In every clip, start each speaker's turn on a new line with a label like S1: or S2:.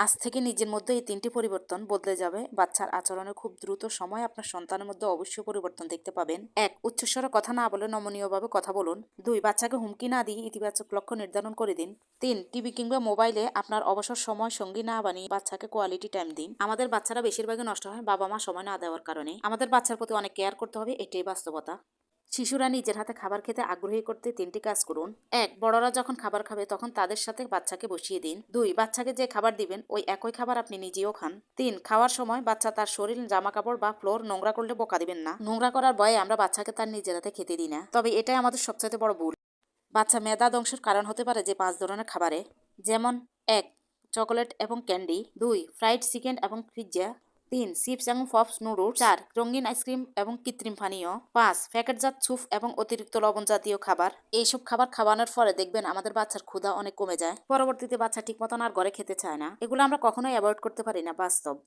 S1: আজ থেকে নিজের মধ্যে এই ৩টি পরিবর্তন বদলে যাবে। বাচ্চার আচরণে খুব দ্রুত সময় আপনার সন্তানের মধ্যে অবশ্যই পরিবর্তন দেখতে পাবেন। ১. উচ্চস্বরে কথা না বলে নমনীয়ভাবে কথা বলুন। ২. বাচ্চাকে হুমকি না দিয়ে ইতিবাচক লক্ষ্য নির্ধারণ করে দিন। ৩. টিভি কিংবা মোবাইলে আপনার অবসর সময় সঙ্গী না বানিয়ে বাচ্চাকে কোয়ালিটি টাইম দিন। আমাদের বাচ্চারা বেশিরভাগই নষ্ট হয় বাবা মা সময় না দেওয়ার কারণে। আমাদের বাচ্চার প্রতি অনেক কেয়ার করতে হবে, এটাই বাস্তবতা। শিশুরা নিজের হাতে খাবার খেতে আগ্রহী করতে ৩টি কাজ করুন। ১. বড়রা যখন খাবার খাবে তখন তাদের সাথে বাচ্চাকে বসিয়ে দিন। ২. বাচ্চাকে যে খাবার দিবেন ওই একই খাবার আপনি নিজেও খান। ৩. খাওয়ার সময় বাচ্চা তার শরীর, জামা কাপড় বা ফ্লোর নোংরা করলে বকা দিবেন না। নোংরা করার ভয়ে আমরা বাচ্চাকে তার নিজের হাতে খেতে দিই না, তবে এটাই আমাদের সবচেয়ে বড় ভুল। বাচ্চা মেধা ধ্বংসের কারণ হতে পারে যে ৫ ধরনের খাবারে, যেমন ১. চকোলেট এবং ক্যান্ডি। ২. ফ্রাইড চিকেন এবং পিৎজা। ৩. চিপস এবং পপস নুডলস। ৪. রঙিন আইসক্রিম এবং কৃত্রিম পানীয়। ৫. প্যাকেটজাত স্যুপ এবং অতিরিক্ত লবণ জাতীয় খাবার। এইসব খাবার খাওয়ানোর পরে দেখবেন আমাদের বাচ্চার ক্ষুধা অনেক কমে যায়। পরবর্তীতে বাচ্চা ঠিক মতন আর ঘরে খেতে চায় না। এগুলো আমরা কখনোই অ্যাভয়েড করতে পারি না, বাস্তব।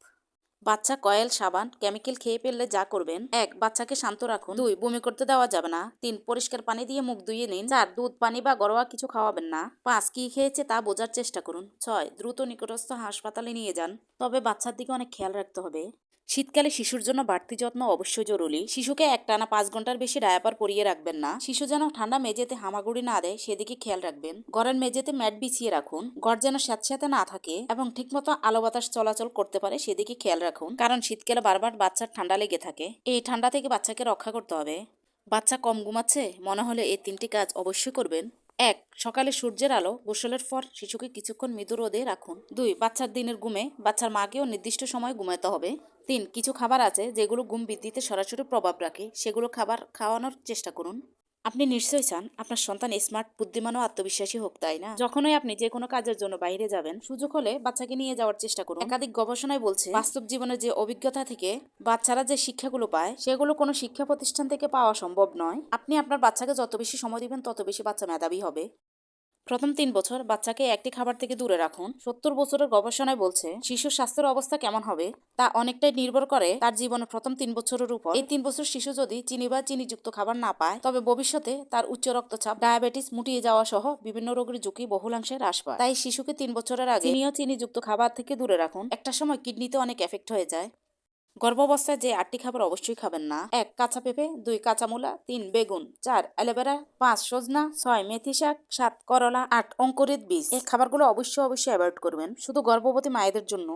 S1: বাচ্চা কয়েল, সাবান, কেমিক্যাল খেয়ে ফেললে যা করবেন: ১. বাচ্চাকে শান্ত রাখুন। ২. বমি করতে দেওয়া যাবে না। ৩. পরিষ্কার পানি দিয়ে মুখ ধুইয়ে নিন। ৪. দুধ, পানি বা ঘরোয়া কিছু খাওয়াবেন না। ৫. কি খেয়েছে তা বোঝার চেষ্টা করুন। ৬. দ্রুত নিকটস্থ হাসপাতালে নিয়ে যান, তবে বাচ্চার দিকে অনেক খেয়াল রাখতে হবে। শীতকালে শিশুর জন্য বাড়তি যত্ন অবশ্যই জরুরি। শিশুকে একটানা ৫ ঘন্টার বেশি ডায়াপার পরিয়ে রাখবেন না। শিশু যেন ঠান্ডা মেঝেতে হামাগুড়ি না দেয় সেদিকে খেয়াল রাখবেন। ঘরের মেঝেতে ম্যাট বিছিয়ে রাখুন। ঘর যেন স্যাঁতস্যাঁতে না থাকে এবং ঠিকমতো আলো বাতাস চলাচল করতে পারে সেদিকে খেয়াল রাখুন, কারণ শীতকালে বারবার বাচ্চার ঠান্ডা লেগে থাকে। এই ঠান্ডা থেকে বাচ্চাকে রক্ষা করতে হবে। বাচ্চা কম ঘুমাচ্ছে মনে হলে এই ৩টি কাজ অবশ্যই করবেন। ১. সকালে সূর্যের আলো গোসলের পর শিশুকে কিছুক্ষণ মৃদু রোদে রাখুন। ২. বাচ্চার দিনের ঘুমে বাচ্চার মাকেও নির্দিষ্ট সময় ঘুমাতে হবে। ৩. কিছু খাবার আছে যেগুলো ঘুম বৃদ্ধিতে সরাসরি প্রভাব রাখে, সেগুলো খাবার খাওয়ানোর চেষ্টা করুন। আপনি নিশ্চয়ই চান আপনার সন্তান স্মার্ট, বুদ্ধিমান ও আত্মবিশ্বাসী হোক, তাই না? যখনই আপনি যে কোনো কাজের জন্য বাইরে যাবেন, সুযোগ হলে বাচ্চাকে নিয়ে যাওয়ার চেষ্টা করুন। একাধিক গবেষণায় বলছে বাস্তব জীবনের যে অভিজ্ঞতা থেকে বাচ্চারা যে শিক্ষাগুলো পায় সেগুলো কোনো শিক্ষা প্রতিষ্ঠান থেকে পাওয়া সম্ভব নয়। আপনি আপনার বাচ্চাকে যত বেশি সময় দিবেন তত বেশি বাচ্চা মেধাবী হবে। প্রথম ৩ বছর বাচ্চাকে একটি খাবার থেকে দূরে রাখুন। ৭০ বছরের গবেষণায় বলছে শিশুর স্বাস্থ্যের অবস্থা কেমন হবে তা অনেকটাই নির্ভর করে তার জীবনের প্রথম ৩ বছরের উপর। এই 3 বছর শিশু যদি চিনি বা চিনিযুক্ত খাবার না পায় তবে ভবিষ্যতে তার উচ্চ রক্তচাপ, ডায়াবেটিস, মুটিয়ে যাওয়া সহ বিভিন্ন রোগের ঝুঁকি বহুলাংশে হ্রাস পায়। তাই শিশুকে 3 বছরের আগে চিনি ও চিনিযুক্ত খাবার থেকে দূরে রাখুন। একটা সময় কিডনিতে অনেক এফেক্ট হয়ে যায়। গর্ভাবস্থায় যে 8টি খাবার অবশ্যই খাবেন না: ১. কাঁচা পেঁপে। ২. কাঁচা মূলা। ৩. বেগুন। ৪. অ্যালোভেরা। 5. সজনা। ৬. মেথি শাক। ৭. করলা। ৮. অঙ্কুরিত বীজ। এই খাবারগুলো অবশ্যই অ্যাভয়েড করবেন, শুধু গর্ভবতী মায়েদের জন্য।